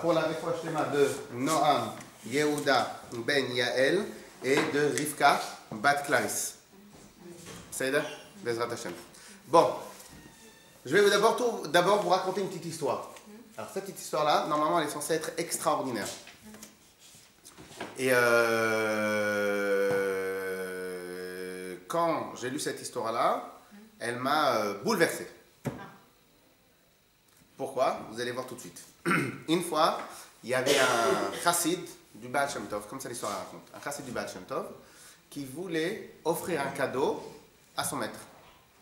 Pour la réfouach shlema de Noam Yehuda Ben Yael et de Rivka Bat Clarisse. Saïda Bezrat Hashem. Bon, je vais d'abord vous raconter une petite histoire. Alors cette petite histoire-là, normalement, elle est censée être extraordinaire. Et quand j'ai lu cette histoire-là, elle m'a bouleversé. Pourquoi? Vous allez voir tout de suite. Une fois, il y avait un chassid du Baal Shem Tov, comme ça l'histoire la raconte, un chassid du Baal Shem Tov, qui voulait offrir un cadeau à son maître,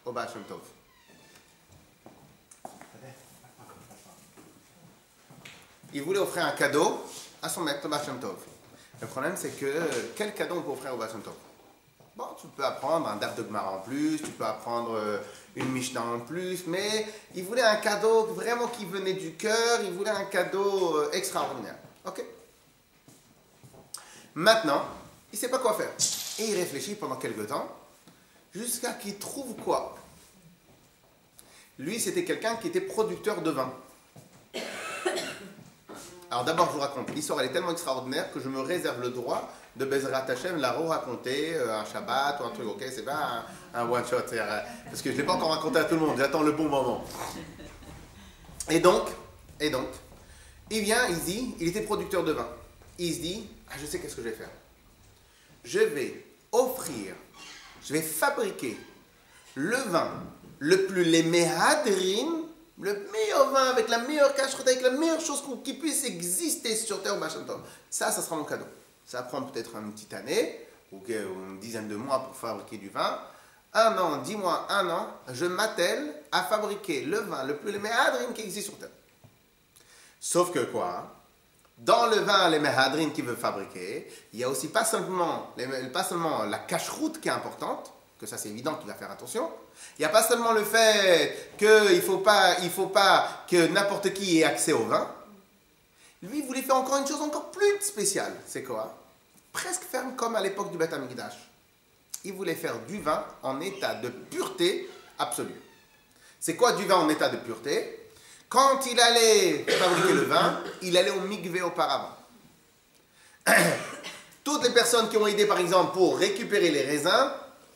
au Baal Shem Tov. Il voulait offrir un cadeau à son maître, au Baal Shem Tov. Le problème, c'est que quel cadeau on peut offrir au Baal Shem Tov? Bon, tu peux apprendre un daf de Gemara en plus, tu peux apprendre une Mishnah en plus, mais il voulait un cadeau vraiment qui venait du cœur, il voulait un cadeau extraordinaire. Ok? Maintenant, il ne sait pas quoi faire. Et il réfléchit pendant quelques temps, jusqu'à qu'il trouve quoi? Lui, c'était quelqu'un qui était producteur de vin. Alors d'abord, je vous raconte, l'histoire elle est tellement extraordinaire que je me réserve le droit de Bezrat Hashem la raconter un Shabbat ou un truc, ok? C'est pas un one shot, parce que je ne l'ai pas encore raconté à tout le monde, j'attends le bon moment. Et donc, il vient, il se dit, il était producteur de vin. Il se dit, je sais qu'est-ce que je vais faire. Je vais fabriquer le vin le plus léméhadrin, le meilleur vin avec la meilleure cacheroute, avec la meilleure chose qui puisse exister sur Terre au Baal Shem Tov. Ça sera mon cadeau. Ça prend peut-être une petite année, ou une dizaine de mois pour fabriquer du vin. 1 an, 10 mois, 1 an, je m'attelle à fabriquer le vin le plus léméhadrin qui existe sur Terre. Sauf que quoi? Dans le vin léméhadrin qu'il veut fabriquer, il y a aussi pas seulement la cacheroute qui est importante, que ça c'est évident qu'il va faire attention. Il n'y a pas seulement le fait qu'il ne faut pas que n'importe qui ait accès au vin. Lui, il voulait faire encore une chose encore plus spéciale. C'est quoi? Presque faire comme à l'époque du Beth Amikdash. Il voulait faire du vin en état de pureté absolue. C'est quoi du vin en état de pureté? Quand il allait fabriquer le vin, il allait au mikvé auparavant. Toutes les personnes qui ont aidé, par exemple, pour récupérer les raisins,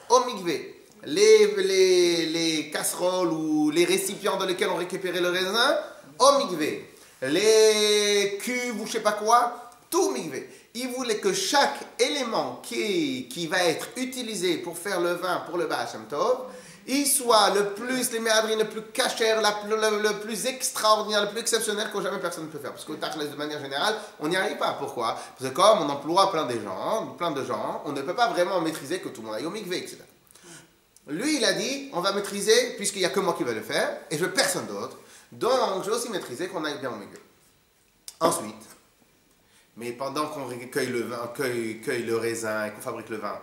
au mikvé. Les casseroles ou les récipients dans lesquels on récupérait le raisin, au mikvé. Les cuves ou je sais pas quoi, tout mikvé. Il voulait que chaque élément qui va être utilisé pour faire le vin pour le Baal Shem Tov, il soit le plus, les méhadrines, le plus cachère, le plus extraordinaire, le plus exceptionnel que jamais personne ne peut faire. Parce que de manière générale, on n'y arrive pas. Pourquoi? Parce que comme on emploie plein de gens, on ne peut pas vraiment maîtriser que tout le monde aille au mikvé, etc. Lui, il a dit, on va maîtriser, puisqu'il n'y a que moi qui vais le faire, et je veux personne d'autre. Donc, je vais aussi maîtriser qu'on aille bien au mikvé. Ensuite, mais pendant qu'on cueille le raisin et qu'on fabrique le vin,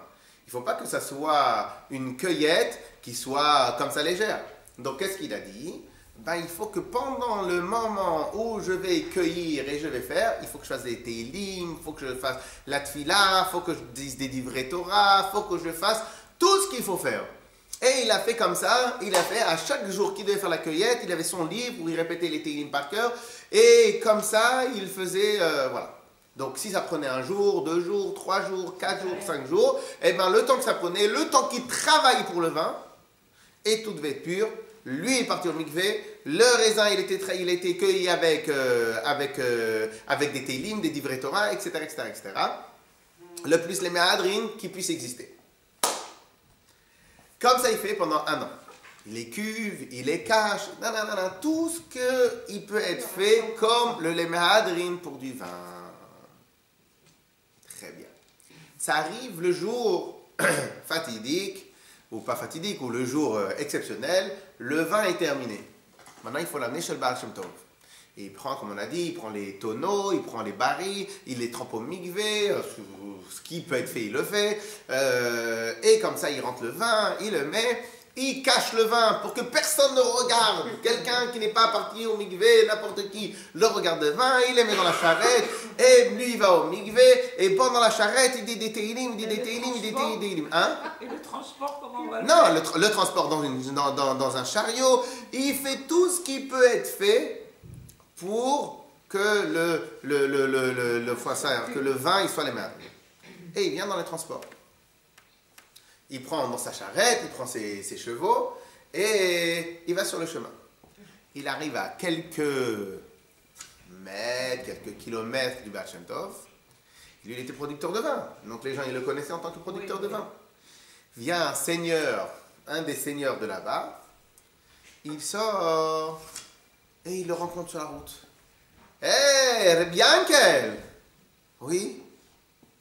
il ne faut pas que ça soit une cueillette qui soit comme ça légère. Donc, qu'est-ce qu'il a dit? Il faut que pendant le moment où je vais cueillir et je vais faire, il faut que je fasse des télim, il faut que je fasse la tfila, il faut que je dise des divrei Torah, il faut que je fasse tout ce qu'il faut faire. Et il a fait comme ça, il a fait à chaque jour qu'il devait faire la cueillette, il avait son livre où il répétait les télim par cœur, et comme ça, il faisait, voilà. Donc, si ça prenait 1 jour, 2 jours, 3 jours, 4 jours, 5 jours, eh bien, le temps que ça prenait, le temps qu'il travaille pour le vin, et tout devait être pur. Lui est parti au mikvé, le raisin, il était cueilli avec des télim, des divrei Torah, etc., etc., etc. Le plus les méhadrines qui puissent exister. Comme ça, il fait pendant 1 an. Il les cuve, il les cache, tout ce qui peut être fait comme le léméhadrin pour du vin. Très bien. Ça arrive le jour fatidique, ou pas fatidique, ou le jour exceptionnel, le vin est terminé. Maintenant, il faut l'amener chez le Baal Shem Tov. Et il prend, comme on a dit, il prend les tonneaux, il prend les barils, il les trempe au mikvé, ce qui peut être fait, il le fait. Et comme ça, il rentre le vin, il le met, il cache le vin pour que personne ne regarde. Quelqu'un qui n'est pas parti au mikvé, n'importe qui, le regarde le vin, il les met dans la charrette, et lui, il va au mikvé, et pendant la charrette, il dit des télim, il dit des télim, il dit des télim. Hein? Et le transport, comment on va le faire? Non, le transport dans un chariot, il fait tout ce qui peut être fait pour que que le vin il soit les mêmes. Et il vient dans les transports. Il prend dans sa charrette, il prend ses chevaux et il va sur le chemin. Il arrive à quelques mètres, quelques kilomètres du Baal Shem Tov. Lui, il était producteur de vin. Donc les gens, ils le connaissaient en tant que producteur de vin. Vient un seigneur, un des seigneurs de là-bas. Il sort et il le rencontre sur la route. Hé, hey, Rabbi Yankel! Oui?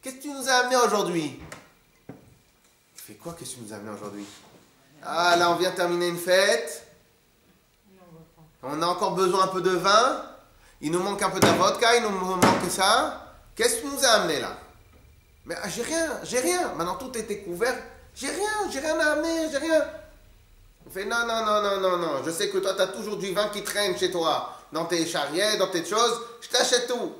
Qu'est-ce que tu nous as amené aujourd'hui? Il fait quoi, qu'est-ce que tu nous as amené aujourd'hui? Ah, là, on vient de terminer une fête. On a encore besoin un peu de vin. Il nous manque un peu de vodka, il nous manque ça. Qu'est-ce que tu nous as amené là? Mais j'ai rien. Maintenant, tout était couvert. J'ai rien à amener, j'ai rien. Il fait non. Je sais que toi, tu as toujours du vin qui traîne chez toi. Dans tes charriettes, dans tes choses. Je t'achète tout.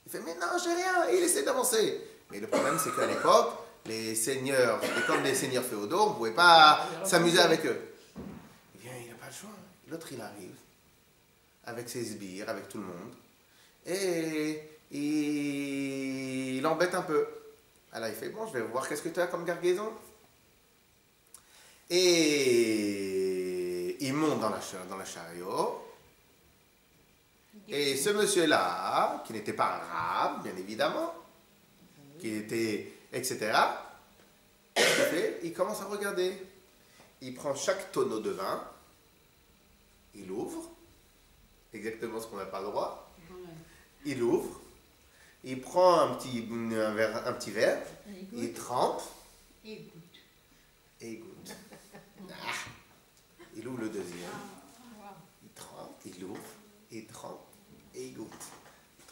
Il fait mais non, j'ai rien. Et il essaie d'avancer. Mais le problème, c'est qu'à l'époque, les seigneurs, c'était comme des seigneurs féodaux, on ne pouvait pas s'amuser avec eux. Eh bien, il n'a pas le choix. L'autre, il arrive. Avec ses sbires, avec tout le monde. Et il embête un peu. Alors il fait, bon, je vais voir qu'est-ce que tu as comme gargaison. Et il monte dans le chariot. Et ce monsieur-là, qui n'était pas arabe, bien évidemment, qui était, etc., il commence à regarder. Il prend chaque tonneau de vin, il ouvre, exactement ce qu'on n'a pas le droit. Il ouvre, il prend un petit verre, il trempe et il goûte. Il ouvre le deuxième, il trempe, il ouvre, il trempe et il goûte.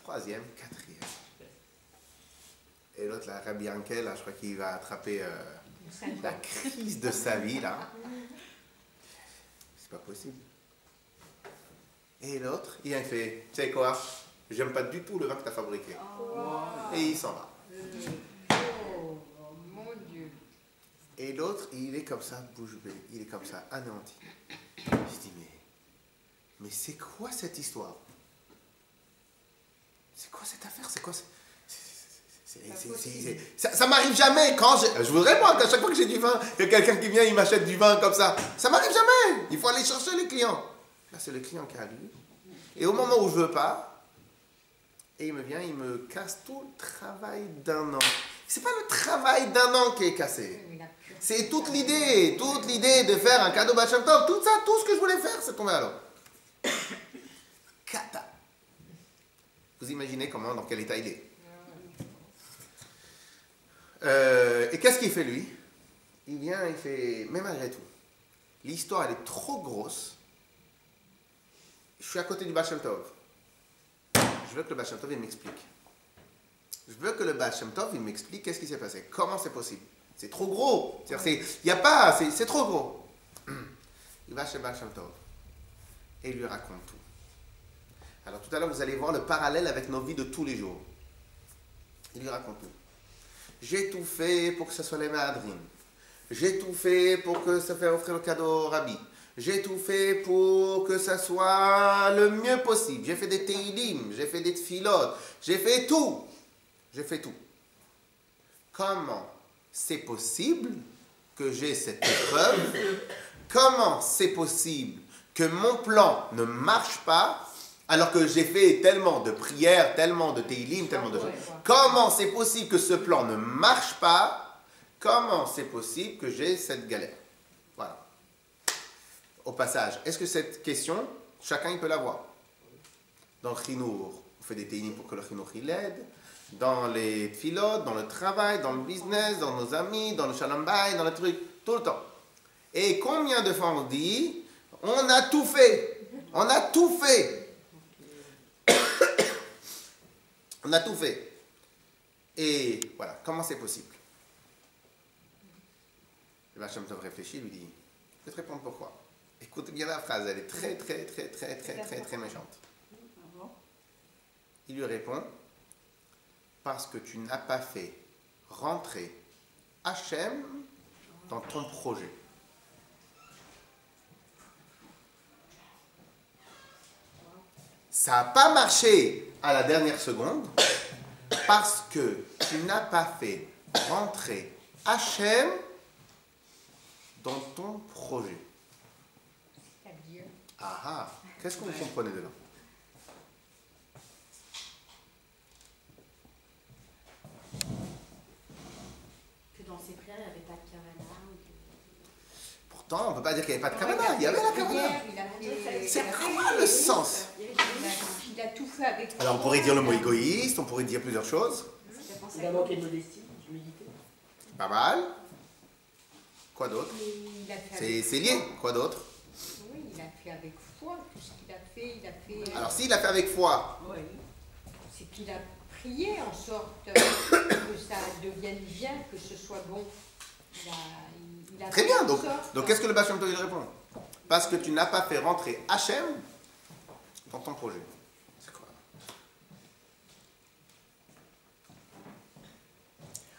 Troisième, quatrième. Et l'autre, là, Rabbi Yankel, là, je crois qu'il va attraper la crise de sa vie, là. C'est pas possible. Et l'autre, il fait, tu sais quoi? J'aime pas du tout le vin que tu as fabriqué. Et il s'en va. Mon Dieu. Et l'autre, il est comme ça, bouche bée, il est comme ça, anéanti. Je dis, mais c'est quoi cette histoire? C'est quoi cette affaire? C'est quoi? Ça m'arrive jamais. Je voudrais moi qu'à chaque fois que j'ai du vin, il y a quelqu'un qui vient, il m'achète du vin comme ça. Ça m'arrive jamais. Il faut aller chercher les clients. Là, c'est le client qui arrive. Et au moment où je veux pas, et il me vient, il me casse tout le travail d'un an. C'est pas le travail d'un an qui est cassé. C'est toute l'idée de faire un cadeau Baal Shem Tov, tout ça, tout ce que je voulais faire, c'est tombé à l'eau. Kata. Vous imaginez comment, dans quel état il est. Et qu'est-ce qu'il fait lui? Il vient, il fait, mais malgré tout, l'histoire elle est trop grosse. Je suis à côté du Baal Shem Tov. Je veux que le Baal Shem Tov il m'explique. Je veux que le Baal Shem Tov il m'explique qu'est-ce qui s'est passé. Comment c'est possible? C'est trop gros. C'est trop gros. Il va chez Baal Shem Tov et il lui raconte tout. Alors tout à l'heure vous allez voir le parallèle avec nos vies de tous les jours. Il lui raconte tout. J'ai tout fait pour que ce soit les Mahadrim. J'ai tout fait pour que ça fasse offrir le cadeau au Rabbi. J'ai tout fait pour que ça soit le mieux possible. J'ai fait des teilim, j'ai fait des tfilotes, j'ai fait tout. J'ai fait tout. Comment c'est possible que j'ai cette épreuve? Comment c'est possible que mon plan ne marche pas alors que j'ai fait tellement de prières, tellement de teilim, tellement de choses? Comment c'est possible que ce plan ne marche pas? Comment c'est possible que j'ai cette galère? Voilà. Au passage, est-ce que cette question, chacun il peut l'avoir? Dans le chinour, on fait des teilim pour que le chinour il aide. Dans les tfilotes, dans le travail, dans le business, dans nos amis, dans le shalom bay, dans les trucs, tout le temps. Et combien de fois on dit, on a tout fait, on a tout fait. On a tout fait. Et voilà, comment c'est possible? Le Baal Shem Tov réfléchit, lui dit, je vais te répondre pourquoi. Écoute bien la phrase, elle est très méchante. Il lui répond, parce que tu n'as pas fait rentrer Hachem dans ton projet. Ça n'a pas marché à la dernière seconde parce que tu n'as pas fait rentrer Hachem dans ton projet. Ah ah, qu'est-ce que vous comprenez de là? Que dans ces prières, il n'y avait pas de kavana. Pourtant, on ne peut pas dire qu'il n'y avait pas de kavana, il y avait la kavana. C'est quoi le sens? Il a tout fait avec. Alors on pourrait dire le mot égoïste, on pourrait dire plusieurs choses. Il a manqué de modestie, d'humilité. Pas mal. Quoi d'autre? C'est C'est lié. Quoi d'autre? Oui, il a fait avec foi tout ce qu'il a fait. Il a fait. Alors s'il a fait avec foi, Oui. C'est qu'il a prié en sorte que ça devienne bien, que ce soit bon. Il a très fait bien. en Donc sorte. qu'est-ce que le Baal Shem Tov lui répond? Parce que tu n'as pas fait rentrer Hachem dans ton projet. C'est quoi?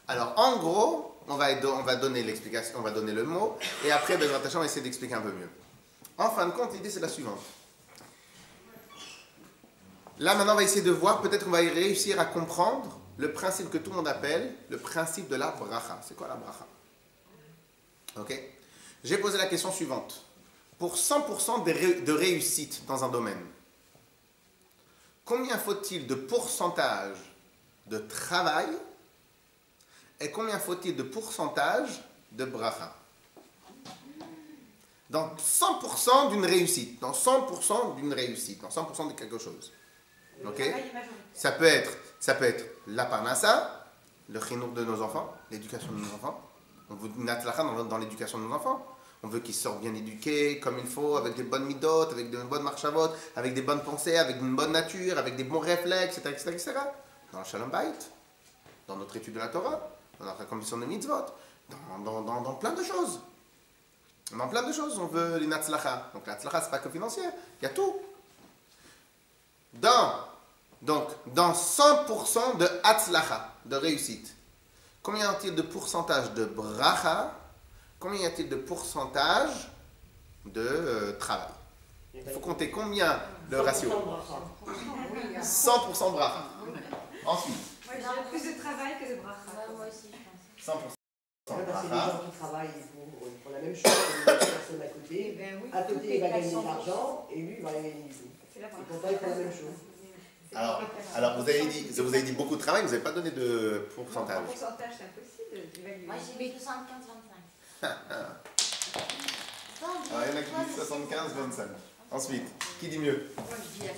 Alors en gros, on va donner l'explication, on va donner le mot, et après Bezrat Hashem, on va essayer d'expliquer un peu mieux. En fin de compte, l'idée c'est la suivante. Là maintenant, on va essayer de voir, peut-être qu'on va y réussir à comprendre le principe que tout le monde appelle le principe de la bracha. C'est quoi la bracha? Ok? J'ai posé la question suivante. Pour 100% de réussite dans un domaine, combien faut-il de pourcentage de travail et combien faut-il de pourcentage de bracha? Dans 100% d'une réussite, dans 100% d'une réussite, dans 100% de quelque chose. Ok? Ça peut être la parnassa, le chinour de nos enfants, l'éducation de nos enfants. On veut une atzlacha dans l'éducation de nos enfants. On veut qu'ils sortent bien éduqués, comme il faut, avec des bonnes midot, avec de bonnes marchavot, avec des bonnes pensées, avec une bonne nature, avec des bons réflexes, etc., etc. Dans le Shalom Bayit, dans notre étude de la Torah, dans notre commission de mitzvot, dans plein de choses. Dans plein de choses, on veut une atzlacha. Donc l'atzlacha, c'est pas que financier, il y a tout. Donc, dans 100% de atzlacha, de réussite, combien y a-t-il de pourcentage de bracha? Combien y a-t-il de pourcentage de travail? Il faut compter combien le ratio? 100% bracha. Ensuite, Moi, je dirais plus de travail que de bracha. Moi aussi, je pense. 100% Parce que les bracha. gens qui travaillent pour la même chose que les personnes à Eh côté. ben oui, À tout côté, est il va à gagner de 100%. l'argent et lui, il va gagner du tout. C'est la Et bracha. pourtant, ils font la même chose. Alors vous avez dit beaucoup de travail, vous n'avez pas donné de En pourcentage. pourcentage, c'est impossible d'évaluer. Moi, j'ai mis 75-25. Alors il y en a qui disent 75-25. Ensuite, qui dit mieux? Moi, je dis à 100%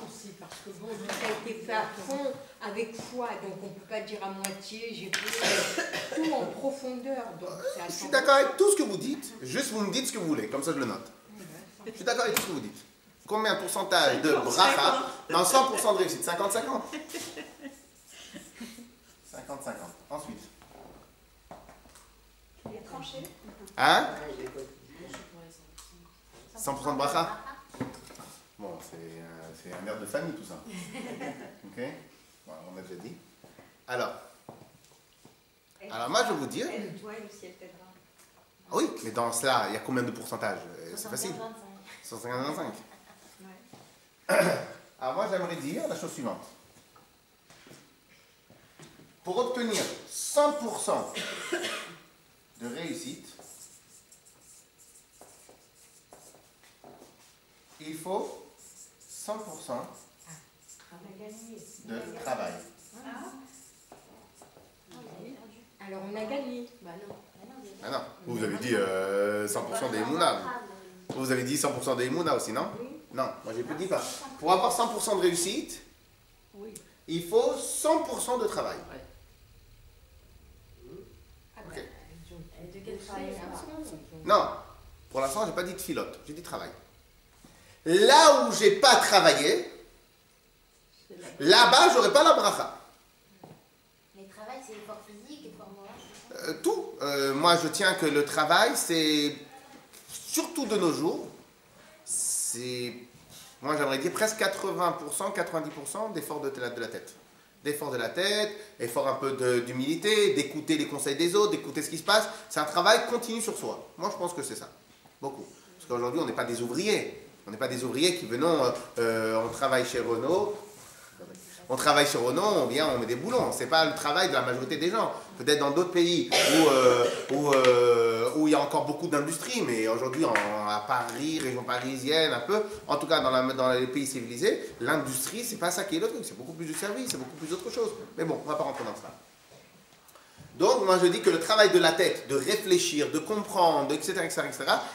aussi, parce que bon, tout a été fait à fond, avec foi, donc on ne peut pas dire à moitié, j'ai fait tout en profondeur, donc c'est à 100%. Je suis d'accord avec tout ce que vous dites, juste vous me dites ce que vous voulez, comme ça je le note. Je suis d'accord avec tout ce que vous dites. Combien de pourcentage de bracha dans 100% de réussite? 50-50? 50-50. Ensuite. Il est tranché. Hein? Ah, il est quoi? 100% de bracha? Bon, c'est un air de famille tout ça. Ok? Bon, on a déjà dit. Alors moi je vais vous dire. Aide-toi et le ciel t'aidera. Ah oui, mais dans cela, il y a combien de pourcentage? C'est facile. 75-25. 155. Ouais. Alors moi j'aimerais dire la chose suivante. Pour obtenir 100% de réussite, il faut 100% On a gagné. de travail. Alors on a gagné. Bah non. Ah non, vous avez dit 100% des Mouna. Vous avez dit 100% des Mouna aussi, non? Oui. Non, moi j'ai plus dit pas. Pour avoir 100% de réussite, Oui. il faut 100% de travail. Ah Ok. ben, ils ont Et de quel travail ça va? Non, pour l'instant j'ai pas dit de filote, j'ai dit travail. Là où j'ai pas travaillé, là-bas j'aurai pas la bracha. Les travail, c'est effort physique, effort moral. Tout. Moi je tiens que le travail, c'est surtout de nos jours, c'est, moi j'aimerais dire presque 80%, 90% d'effort de la tête. D'effort de la tête, effort un peu d'humilité, d'écouter les conseils des autres, d'écouter ce qui se passe. C'est un travail continu sur soi. Moi je pense que c'est ça. Beaucoup. Parce qu'aujourd'hui on n'est pas des ouvriers. On n'est pas des ouvriers qui venons, on travaille chez Renault. On travaille chez Renault, on vient, on met des boulons. C'est pas le travail de la majorité des gens. Peut-être dans d'autres pays où il y a encore beaucoup d'industrie, mais aujourd'hui à Paris, région parisienne, un peu, en tout cas dans les pays civilisés, l'industrie, c'est pas ça qui est le truc. C'est beaucoup plus de services, c'est beaucoup plus d'autre chose. Mais bon, on va pas rentrer dans ça. Donc, moi je dis que le travail de la tête, de réfléchir, de comprendre, etc.,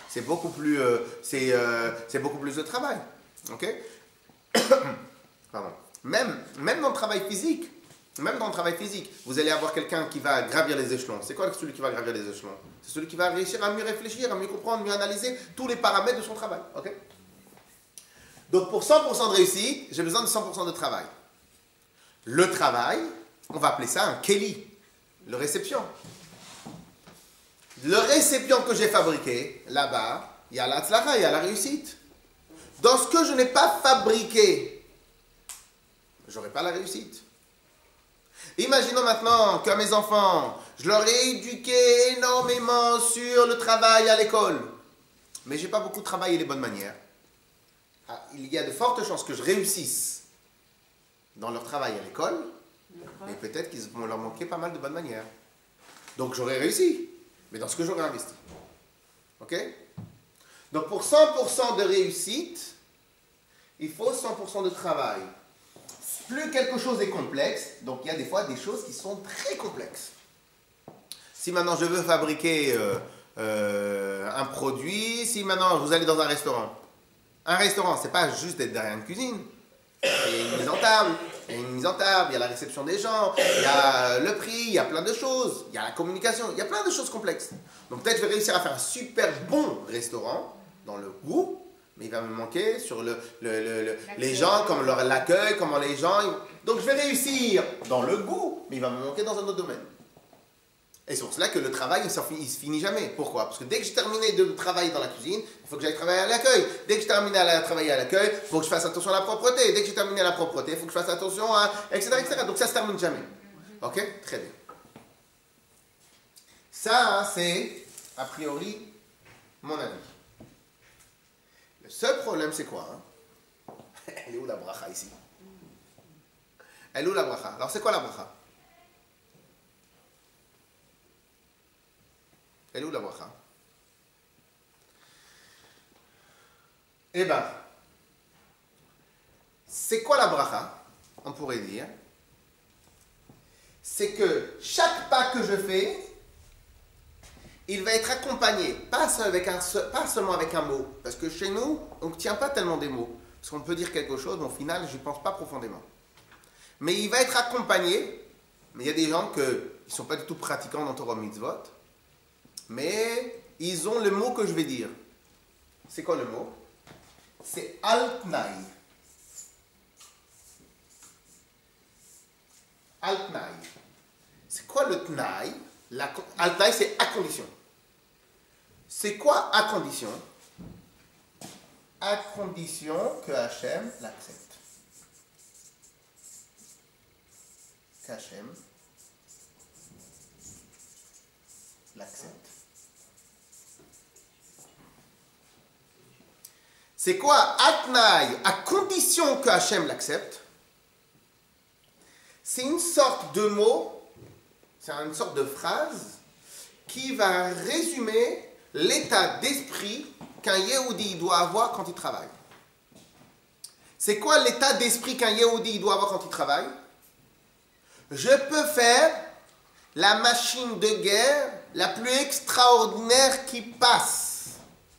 c'est beaucoup plus, c'est beaucoup plus de travail. Ok? Pardon. Même dans le travail physique, vous allez avoir quelqu'un qui va gravir les échelons. C'est quoi celui qui va gravir les échelons? C'est celui qui va réussir à mieux réfléchir, à mieux comprendre, mieux analyser tous les paramètres de son travail. Ok? Donc pour 100% de réussite, j'ai besoin de 100% de travail. Le travail, on va appeler ça un Keli, le récipient. Le récipient que j'ai fabriqué, là-bas, il y a l'Atzlacha, il y a la réussite. Dans ce que je n'ai pas fabriqué, je n'aurai pas la réussite. Imaginons maintenant que mes enfants, je leur ai éduqué énormément sur le travail à l'école, mais je n'ai pas beaucoup de travail et les bonnes manières. Il y a de fortes chances que je réussisse dans leur travail à l'école, mais peut-être qu'ils vont leur manquer pas mal de bonnes manières. Donc j'aurais réussi, mais dans ce que j'aurais investi. Ok? Donc pour 100% de réussite, il faut 100% de travail. Plus quelque chose est complexe, donc il y a des fois des choses qui sont très complexes. Si maintenant je veux fabriquer un produit, si maintenant vous allez dans un restaurant, c'est pas juste d'être derrière une cuisine. Il y a une mise en table, il y a la réception des gens, il y a le prix, il y a plein de choses, il y a la communication, il y a plein de choses complexes. Donc peut-être je vais réussir à faire un super bon restaurant dans le goût, mais il va me manquer sur les gens, comme l'accueil, comment les gens... Donc je vais réussir dans le goût, mais il va me manquer dans un autre domaine. Et c'est pour cela que le travail, il ne se finit jamais. Pourquoi? Parce que dès que j'ai terminé de travailler dans la cuisine, il faut que j'aille travailler à l'accueil. Dès que j'ai terminé à travailler à l'accueil, il faut que je fasse attention à la propreté. Dès que j'ai terminé la propreté, il faut que je fasse attention à... etc. Donc ça ne se termine jamais. Ok? Très bien. Ça, c'est, a priori, mon avis. Le seul problème, c'est quoi? Elle est où la bracha ici? Elle est où la bracha? Alors, c'est quoi la bracha? Elle est où la bracha? Eh bien, c'est quoi la bracha? On pourrait dire, c'est que chaque pas que je fais, il va être accompagné, pas seulement avec un mot, parce que chez nous, on ne tient pas tellement des mots, parce qu'on peut dire quelque chose, mais au final, je n'y pense pas profondément. Mais il va être accompagné, mais il y a des gens qui ne sont pas du tout pratiquants dans Torah Mitzvot, mais ils ont le mot que je vais dire. C'est quoi le mot? C'est Al-Tnaï. Al-Tnaï. C'est quoi le Tnaï? Al-Tnaï, c'est à condition. C'est quoi à condition? À condition que Hachem l'accepte. Qu'Hachem l'accepte. C'est quoi Atnaï? À condition que Hachem l'accepte. C'est une sorte de mot, c'est une sorte de phrase qui va résumer l'état d'esprit qu'un Yehudi doit avoir quand il travaille. C'est quoi l'état d'esprit qu'un Yehudi doit avoir quand il travaille? Je peux faire la machine de guerre la plus extraordinaire qui passe,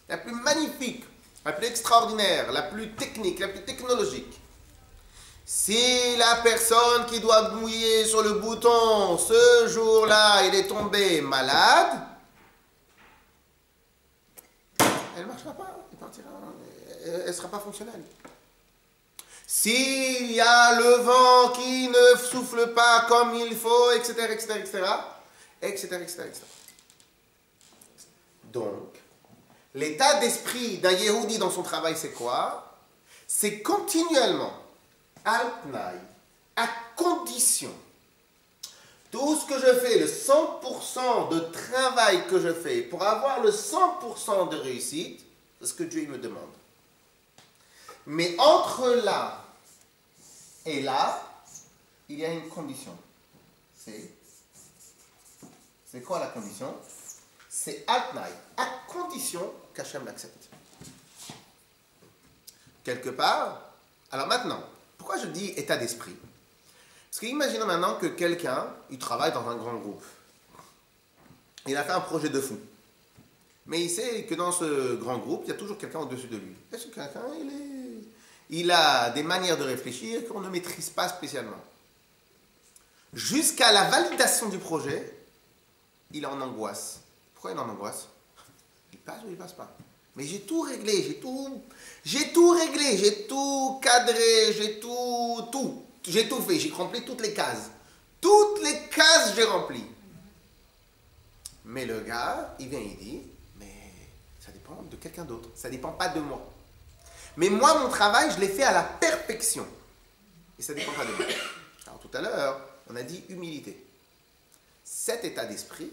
la plus magnifique, la plus extraordinaire, la plus technique, la plus technologique. Si la personne qui doit mouiller sur le bouton, ce jour-là, il est tombé malade, elle ne marchera pas, elle ne sera pas fonctionnelle. S'il y a le vent qui ne souffle pas comme il faut, etc. Donc, l'état d'esprit d'un Yehudi dans son travail, c'est quoi? C'est continuellement, al-tnaï, à condition. Tout ce que je fais, le 100% de travail que je fais pour avoir le 100% de réussite, c'est ce que Dieu me demande. Mais entre là et là, il y a une condition. C'est quoi la condition? C'est Altnaï, à condition qu'Hachem l'accepte. Quelque part. Alors maintenant, pourquoi je dis état d'esprit? Parce qu'imaginons maintenant que quelqu'un, il travaille dans un grand groupe. Il a fait un projet de fou. Mais il sait que dans ce grand groupe, il y a toujours quelqu'un au-dessus de lui. Et ce quelqu'un, il a des manières de réfléchir qu'on ne maîtrise pas spécialement. Jusqu'à la validation du projet, il est en angoisse. Pourquoi il est en angoisse? Il passe ou il passe pas? Mais j'ai tout réglé, j'ai tout réglé, j'ai tout cadré, j'ai tout fait, j'ai rempli toutes les cases. Toutes les cases, j'ai rempli. Mais le gars, il vient, il dit, mais ça dépend de quelqu'un d'autre, ça ne dépend pas de moi. Mais moi, mon travail, je l'ai fait à la perfection. Et ça ne dépend pas de moi. Alors tout à l'heure, on a dit humilité. Cet état d'esprit,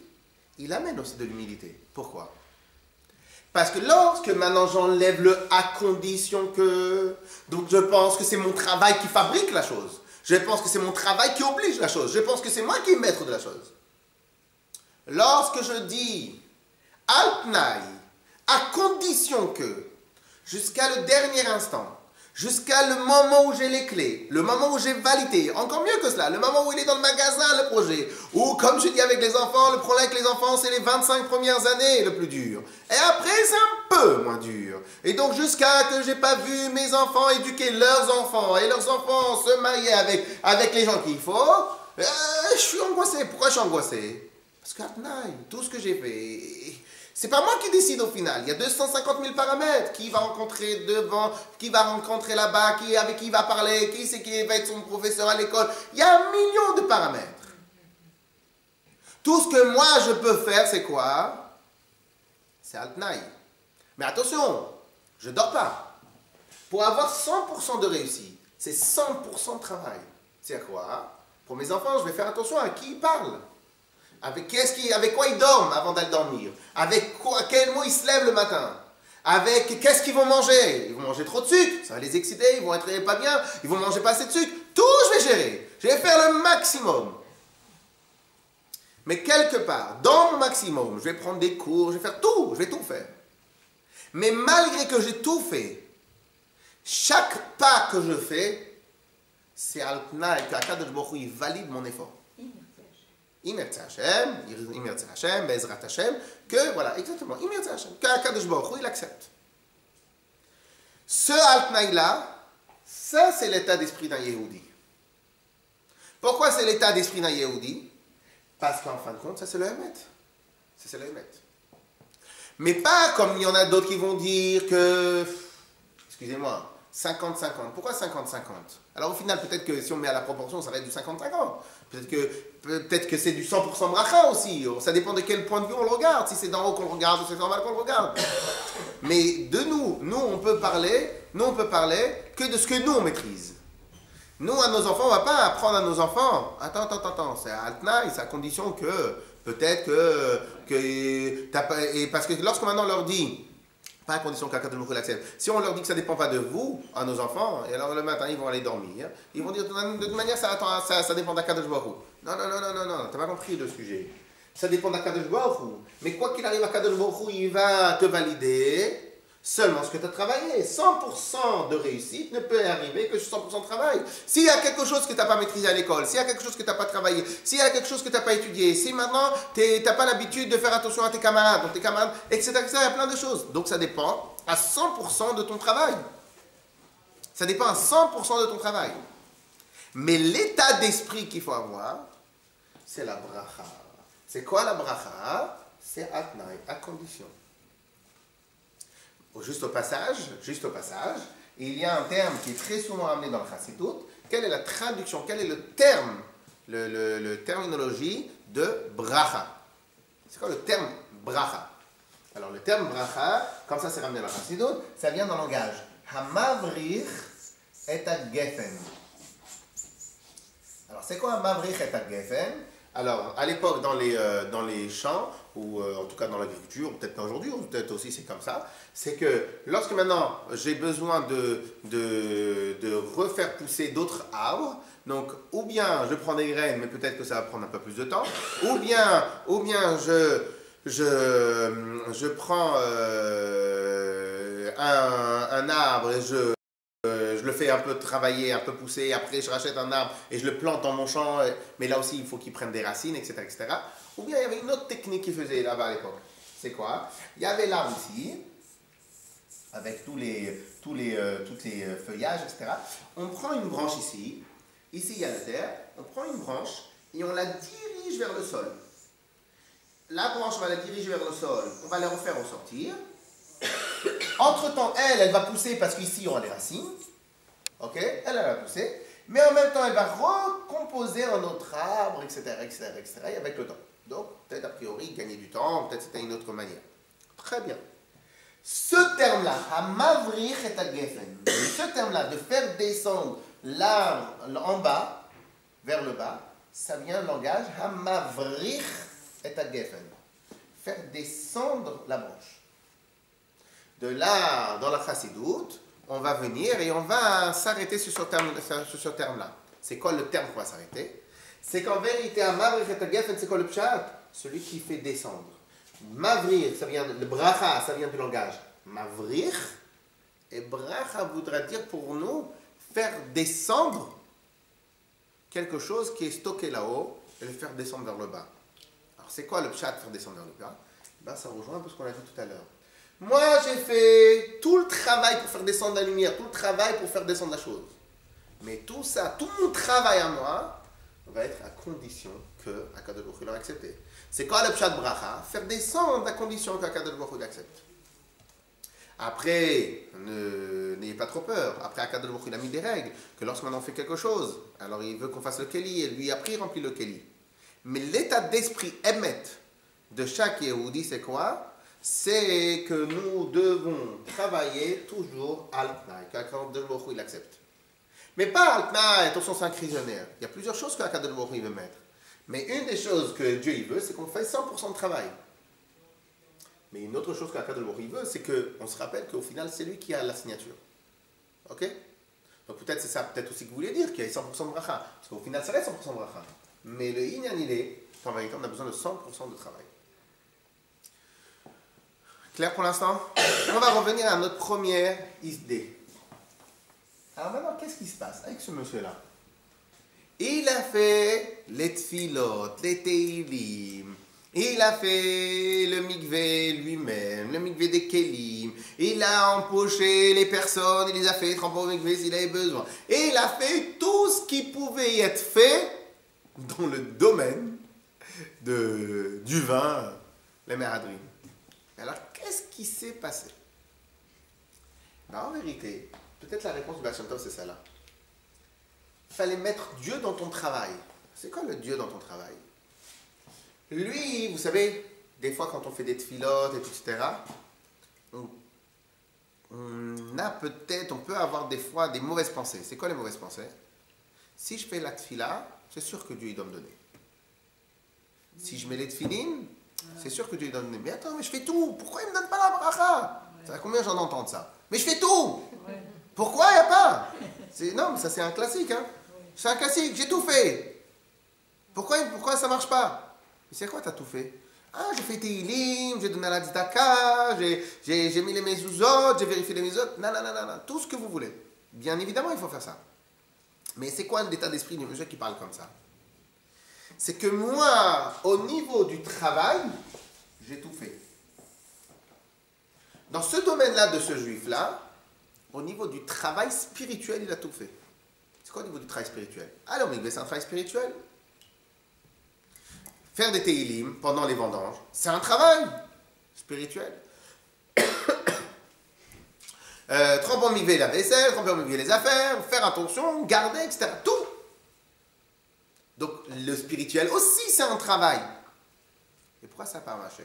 il amène aussi de l'humilité. Pourquoi? Parce que lorsque maintenant j'enlève le à condition que, donc je pense que c'est mon travail qui fabrique la chose. Je pense que c'est mon travail qui oblige la chose. Je pense que c'est moi qui est maître de la chose. Lorsque je dis Altnaï, à condition que, jusqu'à le dernier instant, jusqu'à le moment où j'ai les clés, le moment où j'ai validé, encore mieux que cela, le moment où il est dans le magasin, le projet, ou comme je dis avec les enfants, le problème avec les enfants, c'est les 25 premières années le plus dur. Et après, c'est un peu moins dur. Et donc, jusqu'à que j'ai pas vu mes enfants éduquer leurs enfants, et leurs enfants se marier avec les gens qu'il faut, je suis angoissé. Pourquoi je suis angoissé? Parce que tout ce que j'ai fait... C'est pas moi qui décide au final. Il y a 250 000 paramètres. Qui va rencontrer devant, qui va rencontrer là-bas, avec qui il va parler, qui c'est qui va être son professeur à l'école. Il y a 1 million de paramètres. Tout ce que moi je peux faire, c'est quoi? C'est Altnaï. Mais attention, je dors pas. Pour avoir 100% de réussite, c'est 100% de travail. C'est quoi? Pour mes enfants, je vais faire attention à qui ils parlent. Avec quoi ils dorment avant d'aller dormir? Avec quel mot ils se lèvent le matin? Avec qu'est-ce qu'ils vont manger? Ils vont manger trop de sucre, ça va les exciter, ils vont être pas bien, ils vont manger pas assez de sucre. Tout, je vais gérer. Je vais faire le maximum. Mais quelque part, dans mon maximum, je vais prendre des cours, je vais faire tout, je vais tout faire. Mais malgré que j'ai tout fait, chaque pas que je fais, c'est Altna et qu'Akadosh Baruch Hu, il valide mon effort. Imertze Hashem, Bezrat Hashem, que, voilà, exactement, Imertze Hashem, qu'Akadosh Baruch Hu, il accepte. Ce Altnaï-là, ça c'est l'état d'esprit d'un Yehudi. Pourquoi c'est l'état d'esprit d'un Yehudi? Parce qu'en fin de compte, ça c'est le Hémet. Ça c'est le Hémet. Mais pas comme il y en a d'autres qui vont dire que, excusez-moi, 50-50. Pourquoi 50-50? Alors au final, peut-être que si on met à la proportion, ça va être du 50-50. Peut-être que c'est du 100% bracha aussi. Ça dépend de quel point de vue on le regarde. Si c'est d'en haut qu'on le regarde ou c'est d'en bas qu'on le regarde. Mais de nous on peut parler que de ce que nous on maîtrise. Nous, à nos enfants, on ne va pas apprendre à nos enfants. Attends, c'est Altnaï, c'est à condition que peut-être que t'as pas, et parce que lorsque maintenant on leur dit, pas à condition qu'Akadosh Baruch Hu l'accepte, si on leur dit que ça ne dépend pas de vous, à nos enfants, et alors le matin ils vont aller dormir, ils vont dire de toute manière ça dépend d'Akadosh Baruch Hu. Non, t'as pas compris le sujet. Ça dépend d'Akadosh Baruch Hu. Mais quoi qu'il arrive, Akadosh Baruch Hu, il va te valider seulement ce que tu as travaillé. 100% de réussite ne peut arriver que sur 100% de travail. S'il y a quelque chose que tu n'as pas maîtrisé à l'école, s'il y a quelque chose que tu n'as pas travaillé, s'il y a quelque chose que tu n'as pas étudié, si maintenant tu n'as pas l'habitude de faire attention à tes camarades, etc., il y a plein de choses. Donc ça dépend à 100% de ton travail. Ça dépend à 100% de ton travail. Mais l'état d'esprit qu'il faut avoir, c'est la bracha. C'est quoi la bracha? C'est atnaï, à condition. Juste au passage, il y a un terme qui est très souvent amené dans le Chassidut. Quelle est la traduction, quel est le terme, le terminologie de bracha? C'est quoi le terme bracha? Alors le terme bracha, comme ça c'est ramené dans le Chassidut, ça vient dans le langage Hamavrich et Geffen. Alors c'est quoi Hamavrich et Geffen? Alors, à l'époque, dans les champs, ou en tout cas dans l'agriculture, peut-être pas aujourd'hui, ou peut-être aussi c'est comme ça, c'est que lorsque maintenant j'ai besoin de refaire pousser d'autres arbres, donc ou bien je prends des graines, mais peut-être que ça va prendre un peu plus de temps, ou bien je prends un arbre et je le fais un peu travailler, un peu pousser, après je rachète un arbre et je le plante dans mon champ, mais là aussi il faut qu'il prenne des racines, etc., etc. Ou bien il y avait une autre technique qu'ils faisaient là-bas à l'époque. C'est quoi? Il y avait l'arbre ici, avec toutes les feuillages, etc. On prend une branche ici, ici il y a la terre, on prend une branche et on la dirige vers le sol. La branche, on va la diriger vers le sol, on va la refaire ressortir. Entre-temps, elle va pousser parce qu'ici, on a les racines. Ok? Elle va pousser. Mais en même temps, elle va recomposer un autre arbre, etc., etc., etc., et avec le temps. Donc, peut-être a priori, gagner du temps, peut-être c'était une autre manière. Très bien. Ce terme-là, Hamavrir et Geffen, ce terme-là, de faire descendre l'arbre en bas, vers le bas, ça vient du langage Hamavrir et Geffen. Faire descendre la branche. De là, dans la chassidoute, on va venir et on va s'arrêter sur ce terme-là. C'est quoi le terme qu'on va s'arrêter? C'est qu'en vérité, à Mavrir et Geffen, c'est quoi le pshat? Celui qui fait descendre. Mavrir, ça vient, le bracha, ça vient du langage Mavrir, et bracha voudra dire pour nous faire descendre quelque chose qui est stocké là-haut et le faire descendre vers le bas. Alors, c'est quoi le pshat, faire descendre vers le bas? Ben, ça rejoint un peu ce qu'on a vu tout à l'heure. Moi, j'ai fait tout le travail pour faire descendre la lumière, tout le travail pour faire descendre la chose. Mais tout ça, tout mon travail à moi, va être à condition que Akadosh Baruch Hu l'a accepté. C'est quoi le pshat bracha? Faire descendre à condition qu'Akadosh Baruch Hu l'accepte. Après, n'ayez pas trop peur. Après, Akadosh Baruch Hu a mis des règles, que lorsqu'on en fait quelque chose, alors il veut qu'on fasse le keli, et lui après il remplit le keli. Mais l'état d'esprit émet de chaque Yehudi, c'est quoi? C'est que nous devons travailler toujours al-Tnaï, qu'Akadosh Baruch Hu il accepte. Mais pas al-Tnaï, attention, c'est un crisonnière. Il y a plusieurs choses qu'Akadosh Baruch Hu veut mettre. Mais une des choses que Dieu il veut, c'est qu'on fasse 100% de travail. Mais une autre chose qu'Akadosh Baruch Hu veut, c'est qu'on se rappelle qu'au final, c'est lui qui a la signature. Ok? Donc peut-être c'est ça, peut-être aussi que vous voulez dire qu'il y a 100% de bracha. Parce qu'au final, ça reste 100% de bracha. Mais le inyan, il est qu'en vérité, on a besoin de 100% de travail. Clair pour l'instant? On va revenir à notre première idée. Alors maintenant, qu'est-ce qui se passe avec ce monsieur-là? Il a fait les tfilot, les teilim, il a fait le mikvé lui-même, le mikvé des kelim, il a empoché les personnes, il les a fait tremper au mikvé s'il avait besoin. Et il a fait tout ce qui pouvait être fait dans le domaine du vin, les méhadrim. Alors, qu'est-ce qui s'est passé? Ben, en vérité, peut-être la réponse du Baal Shem Tov, c'est celle-là. Il fallait mettre Dieu dans ton travail. C'est quoi le Dieu dans ton travail? Lui, vous savez, des fois quand on fait des tfilotes, etc., on peut avoir des fois des mauvaises pensées. C'est quoi les mauvaises pensées? Si je fais la tfila, c'est sûr que Dieu il doit me donner. Si je mets les tfilines, c'est sûr que Dieu il doit me donner. Mais attends, mais je fais tout. Pourquoi il ne me donne pas la bracha? Ça fait combien j'en entends ça? Mais je fais tout. Pourquoi il n'y a pas? Non, mais ça c'est un classique. Hein? C'est un classique, j'ai tout fait. Pourquoi ça ne marche pas? Mais c'est quoi, tu as tout fait? Ah, j'ai fait Teilim, j'ai donné la tzedaka, j'ai mis les mezuzot, j'ai vérifié les mezuzot. Non, tout ce que vous voulez. Bien évidemment, il faut faire ça. Mais c'est quoi l'état d'esprit du monsieur qui parle comme ça? C'est que moi, au niveau du travail, j'ai tout fait. Dans ce domaine-là de ce juif-là, au niveau du travail spirituel, il a tout fait. C'est quoi au niveau du travail spirituel? Alors, mais c'est un travail spirituel. Faire des teilim pendant les vendanges, c'est un travail spirituel. Tremper en migvé la vaisselle, tremper en migvé les affaires, faire attention, garder, etc. Tout. Donc, le spirituel aussi, c'est un travail. Et pourquoi ça n'a pas marché?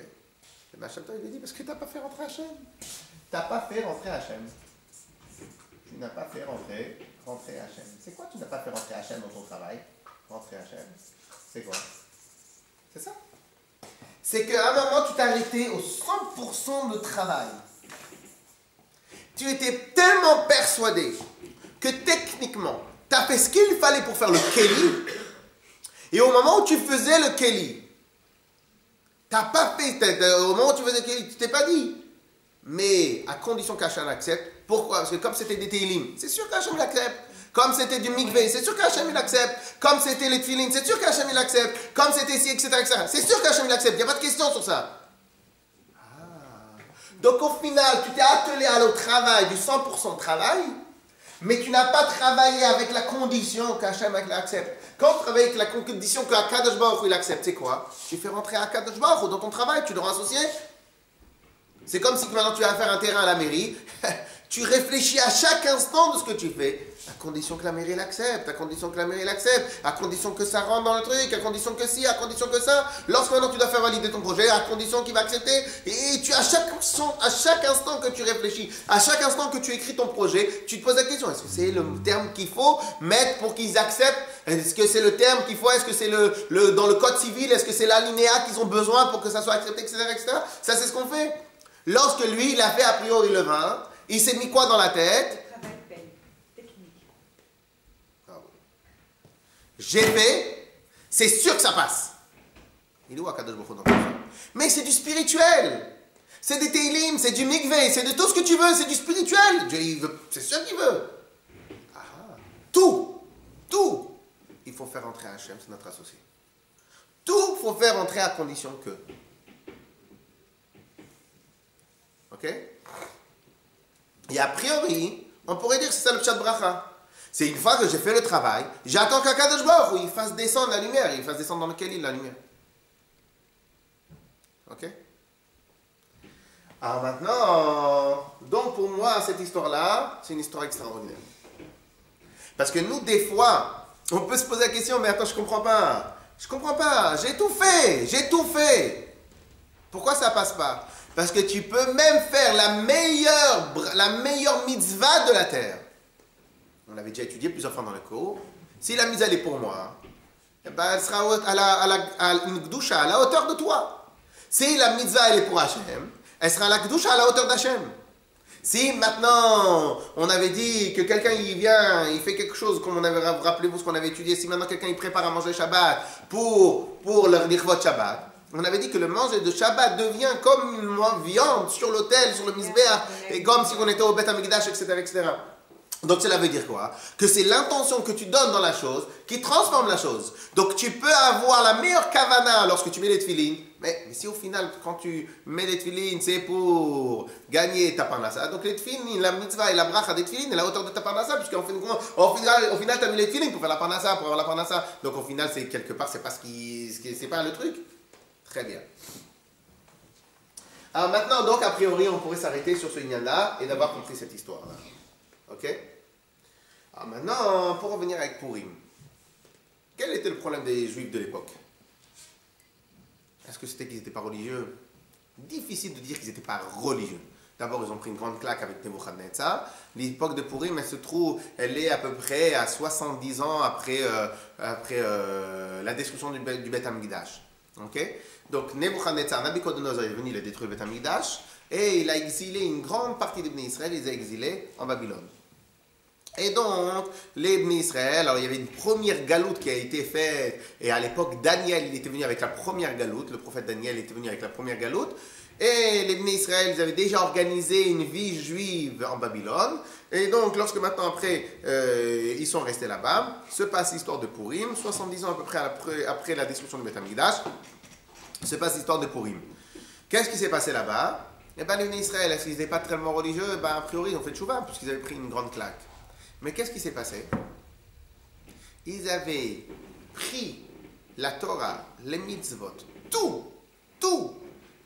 Le Hachem, il lui dit, parce que tu n'as pas fait rentrer Hachem. Tu n'as pas fait rentrer Hachem. Tu n'as pas fait rentrer Hachem. C'est quoi tu n'as pas fait rentrer Hachem dans ton travail? Rentrer Hachem. C'est quoi? C'est ça. C'est qu'à un moment, tu t'es arrêté au 100% de travail. Tu étais tellement persuadé que techniquement, tu as fait ce qu'il fallait pour faire le Kéli. Et au moment où tu faisais le Kéli, t'as pas fait, au moment où tu faisais le Kéli, tu t'es pas dit. Mais à condition qu'Hachem accepte. Pourquoi? Parce que comme c'était des Télim, c'est sûr qu'Hachem l'accepte. Comme c'était du mikvé, c'est sûr qu'Hachem il accepte. Comme c'était les tefilin, c'est sûr qu'Hachem il accepte. Comme c'était ci, etc., etc. C'est sûr qu'Hachem il accepte. Il n'y a pas de question sur ça. Donc au final, tu t'es attelé au travail du 100% de travail, mais tu n'as pas travaillé avec la condition qu'Hachem accepte. Quand tu travailles avec la condition qu'Akadosh Baruch Hu il accepte, c'est quoi? Tu fais rentrer Akadosh Baruch Hu dans ton travail, tu dois associer. C'est comme si maintenant tu vas faire un terrain à la mairie, tu réfléchis à chaque instant de ce que tu fais, à condition que la mairie l'accepte, à condition que la mairie l'accepte, à condition que ça rentre dans le truc, à condition que ci, à condition que ça. Lorsque maintenant tu dois faire valider ton projet, à condition qu'il va accepter. Et tu, à chaque instant que tu réfléchis, à chaque instant que tu écris ton projet, tu te poses la question, est-ce que c'est le terme qu'il faut mettre pour qu'ils acceptent? Est-ce que c'est le terme qu'il faut? Est-ce que c'est dans le code civil? Est-ce que c'est l'alinéa qu'ils ont besoin pour que ça soit accepté, etc., etc. Ça, c'est ce qu'on fait. Lorsque lui, il a fait a priori le vin, il s'est mis quoi dans la tête? Travail paye. Technique. J'ai fait, c'est sûr que ça passe. Il est où Akadosh Baruch Hu dans tout ça? Mais c'est du spirituel. C'est des Teilim, c'est du mikvé, c'est de tout ce que tu veux, c'est du spirituel. Dieu, c'est sûr qu'il veut. Tout. Il faut faire entrer Hachem, c'est notre associé. Tout, il faut faire entrer à condition que. Ok? Et a priori, on pourrait dire que c'est ça le pshat bracha. C'est une fois que j'ai fait le travail, j'attends qu'Akadosh Baruch Hu il fasse descendre la lumière, il fasse descendre dans le Kéli la lumière. Ok? Alors maintenant, donc pour moi, cette histoire-là, c'est une histoire extraordinaire. Parce que nous, des fois, on peut se poser la question, mais attends, je comprends pas, j'ai tout fait. Pourquoi ça passe pas? Parce que tu peux même faire la meilleure mitzvah de la terre. On l'avait déjà étudié plusieurs fois dans le cours. Si la mitzvah elle est pour moi, eh ben, elle sera à une gdusha, à la hauteur de toi. Si la mitzvah elle est pour Hachem, elle sera à la gdusha, à la hauteur d'Hachem. Si maintenant, on avait dit que quelqu'un il vient, il fait quelque chose, comme on avait, rappelez-vous ce qu'on avait étudié, si maintenant quelqu'un il prépare à manger Shabbat pour leur nirvot Shabbat, on avait dit que le manger de Shabbat devient comme une viande sur l'autel, sur le misbéach, et comme si on était au Beth Amikdash, etc., etc. Donc cela veut dire quoi? Que c'est l'intention que tu donnes dans la chose qui transforme la chose. Donc tu peux avoir la meilleure kavana lorsque tu mets les tefilines, mais si au final, quand tu mets les tefilines, c'est pour gagner ta parnassa. Donc les tefilines, la mitzvah et la bracha des tefilines est la hauteur de ta parnassa, puisqu'au final, tu as mis les tefilines pour faire la parnassa, pour avoir la parnassa. Donc au final, c'est quelque part, c'est pas c'est pas le truc. Très bien. Alors maintenant, donc, a priori, on pourrait s'arrêter sur ce lien-là et d'avoir compris cette histoire-là. Ok? Alors maintenant, pour revenir avec Purim, quel était le problème des Juifs de l'époque? Est-ce que c'était qu'ils n'étaient pas religieux? Difficile de dire qu'ils n'étaient pas religieux. D'abord, ils ont pris une grande claque avec Nebuchadnezzar. L'époque de Purim, elle est à peu près à 70 ans après la destruction du Beth Amikdash. Ok? Donc Nebuchadnezzar, Nabucodonosor est venu, il a détruit le Beth Amikdash et il a exilé une grande partie des Bnei Israël, il les a exilés en Babylone. Et donc, les Bnei Israël, alors il y avait une première galoute qui a été faite, et à l'époque, Daniel, il était venu avec la première galoute, le prophète Daniel était venu avec la première galoute, et les Bnei Israël, ils avaient déjà organisé une vie juive en Babylone, et donc, lorsque maintenant, après, ils sont restés là-bas, se passe l'histoire de Purim, 70 ans à peu près après la destruction du Beth Amikdash, se passe l'histoire de Purim. Qu'est-ce qui s'est passé là-bas? Eh bien, les Bnei Israël, est-ce qu'ils n'étaient pas tellement religieux? Eh bien, a priori, ils ont fait tchouva, puisqu'ils avaient pris une grande claque. Mais qu'est-ce qui s'est passé? Ils avaient pris la Torah, les mitzvot, tout,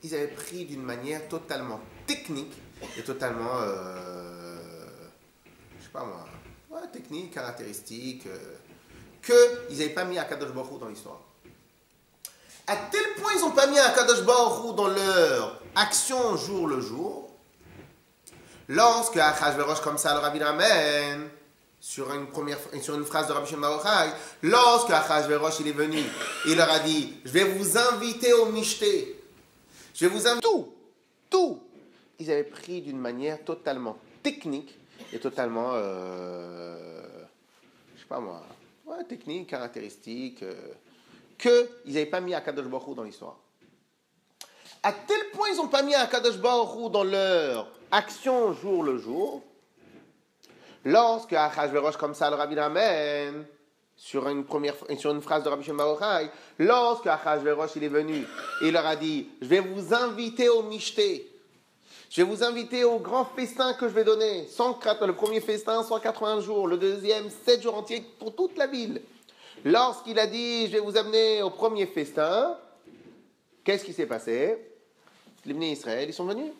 ils avaient pris d'une manière totalement technique et totalement, je sais pas moi, technique, caractéristique, qu'ils n'avaient pas mis Akadosh Baruch Hu dans l'histoire. À tel point ils n'ont pas mis Akadosh Baruch Hu dans leur action jour le jour, lorsque Achashverosh comme ça leur a dit Amen, sur une phrase de Rabbi Shimon Bar Yochai, lorsque Achashverosh il est venu, il leur a dit, je vais vous inviter au Mishté. Je vais vous inviter. Tout. Ils avaient pris d'une manière totalement technique et totalement, je sais pas moi, technique, caractéristique, qu'ils n'avaient pas mis Akadosh Baruch Hu dans l'histoire. À tel point ils n'ont pas mis Akadosh Baruch Hu dans leur action jour le jour, lorsque Achashverosh, comme ça le Rabbi ramène, sur une phrase de Rabbi Shimon Bar Yochai, lorsque Achashverosh il est venu, il leur a dit, je vais vous inviter au Mishté, je vais vous inviter au grand festin que je vais donner, le premier festin 180 jours, le deuxième 7 jours entiers pour toute la ville. Lorsqu'il a dit, je vais vous amener au premier festin, qu'est-ce qui s'est passé? Les Bnei Israël, ils sont venus.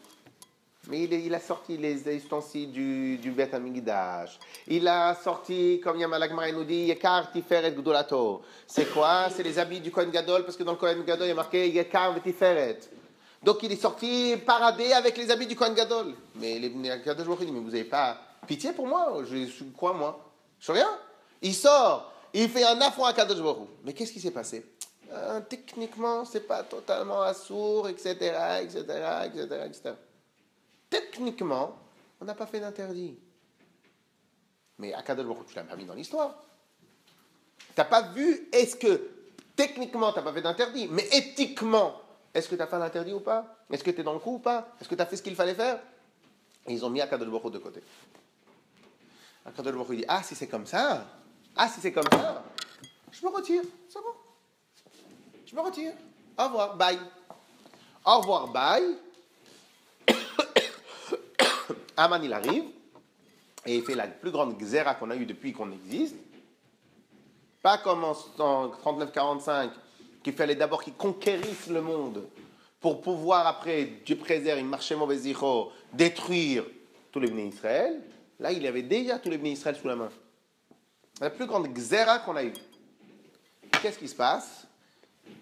Mais il a sorti les ustensiles du Beth Amikdash. Il a sorti, comme Yamalak Mara nous dit, Yekar Tiferet Gdolato. C'est quoi? C'est les habits du Kohen Gadol, parce que dans le Kohen Gadol, il y a marqué Yekar Tiferet. Donc il est sorti paradé avec les habits du Kohen Gadol. Mais les Bnei Kadosh Baruch Hu dit, mais vous n'avez pas pitié pour moi? Je suis quoi, moi? Je suis rien. Il sort, il fait un affront à Kadosh Baruch Hu. Mais qu'est-ce qui s'est passé? Techniquement, c'est pas totalement assourd, etc., etc., etc., etc. Techniquement, on n'a pas fait d'interdit. Mais Akadosh Baruch Hu, tu l'as pas mis dans l'histoire. Tu n'as pas vu, est-ce que techniquement, tu n'as pas fait d'interdit, mais éthiquement, est-ce que tu as fait d'interdit ou pas? Est-ce que tu es dans le coup ou pas? Est-ce que tu as fait ce qu'il fallait faire? Et ils ont mis Akadosh Baruch Hu de côté. Akadosh Baruch Hu dit, si c'est comme ça, je me retire, c'est bon. Je me retire. Au revoir, bye. Au revoir, bye. Aman, il arrive, et il fait la plus grande xéra qu'on a eue depuis qu'on existe. Pas comme en 39-45, qu'il fallait d'abord qu'ils conquérissent le monde, pour pouvoir après, Dieu préserve, il marchait mauvais zicho, détruire tous les Bnei Israël. Là, il y avait déjà tous les Bnei Israël sous la main. La plus grande xéra qu'on a eue. Qu'est-ce qui se passe?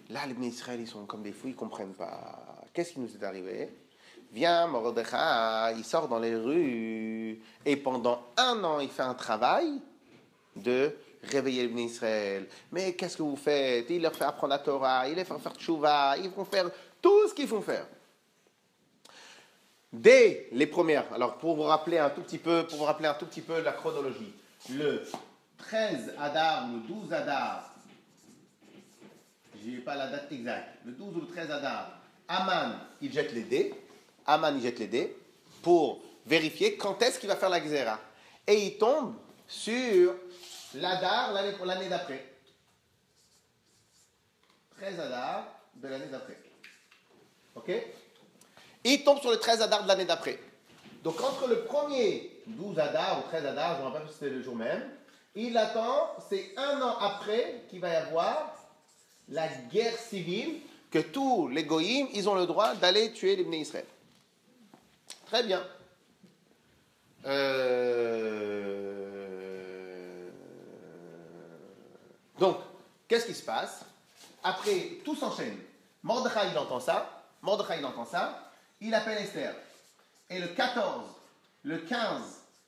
Là, les Bnei Israël, ils sont comme des fous, ils ne comprennent pas. Qu'est-ce qui nous est arrivé? Viens, Mordechai, il sort dans les rues, et pendant 1 an, il fait un travail de réveiller les Bnei Israël. Mais qu'est-ce que vous faites? Il leur fait apprendre la Torah, il les fait faire tchouva, ils vont faire tout ce qu'ils font faire. Dès les premières, alors pour vous rappeler un tout petit peu la chronologie, le 13 Adar, le 12 Adar, je n'ai pas la date exacte, le 12 ou le 13 Adar, Aman, il jette les dés. Pour vérifier quand est-ce qu'il va faire la Xéra. Et il tombe sur l'Adar l'année d'après. 13 Adar de l'année d'après. Ok? Il tombe sur le 13 Adar de l'année d'après. Donc entre le premier 12 Adar ou 13 Adar, je ne me rappelle pas si c'était le jour même, il attend, c'est 1 an après qu'il va y avoir la guerre civile, que tous les goïms, ils ont le droit d'aller tuer les Bnei Israël. Très bien. Donc, qu'est-ce qui se passe? Après, tout s'enchaîne. Mordechai, il entend ça. Il appelle Esther. Et le 14, le 15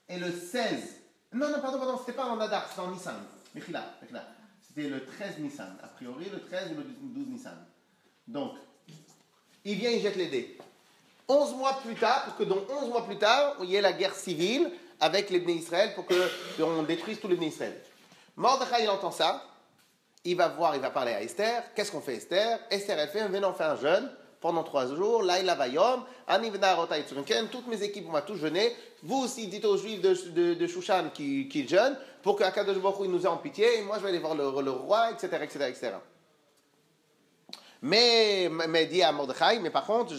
et le 16... Non, pardon, c'était pas en Adar, c'était en Nissan. Mechila. C'était le 13 Nissan. A priori, le 13 ou le 12 Nissan. Donc, il vient, il jette les dés. 11 mois plus tard, pour que dans 11 mois plus tard, il y ait la guerre civile avec les Bnei Israël pour qu'on détruise tous les Bnei Israël. Mordechai, il entend ça. Il va parler à Esther. Qu'est-ce qu'on fait, Esther? Esther, elle fait, venez, on fait un jeûne pendant 3 jours. Laïla Vayom, Anivna Rota Yitzurken, toutes mes équipes, on va tous jeûner. Vous aussi, dites aux Juifs de Shushan qui jeûnent pour qu'Akadosh Baruch Hu nous ait en pitié. Et moi, je vais aller voir le roi, etc. Mais dit à Mordechai, mais par contre,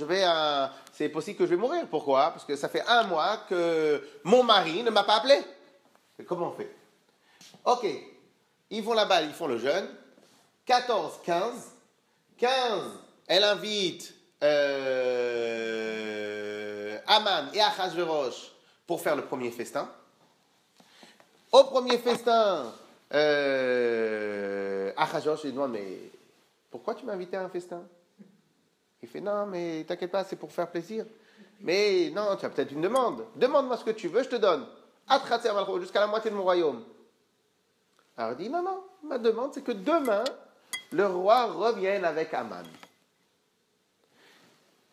c'est possible que je vais mourir. Pourquoi? Parce que ça fait 1 mois que mon mari ne m'a pas appelé. Et comment on fait? Ok, ils vont là-bas, ils font le jeûne. 14, 15, elle invite Aman et Achashverosh pour faire le premier festin. Au premier festin, Achashverosh lui demande, mais pourquoi tu m'as invité à un festin? Il fait, non, mais t'inquiète pas, c'est pour faire plaisir. Mais non, tu as peut-être une demande. Demande-moi ce que tu veux, je te donne. jusqu'à la moitié de mon royaume. Alors il dit, non, non, ma demande, c'est que demain, le roi revienne avec Aman.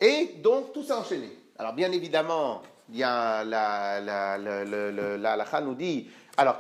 Et donc, tout s'est enchaîné. Alors, bien évidemment, il y a la halakha nous dit, alors,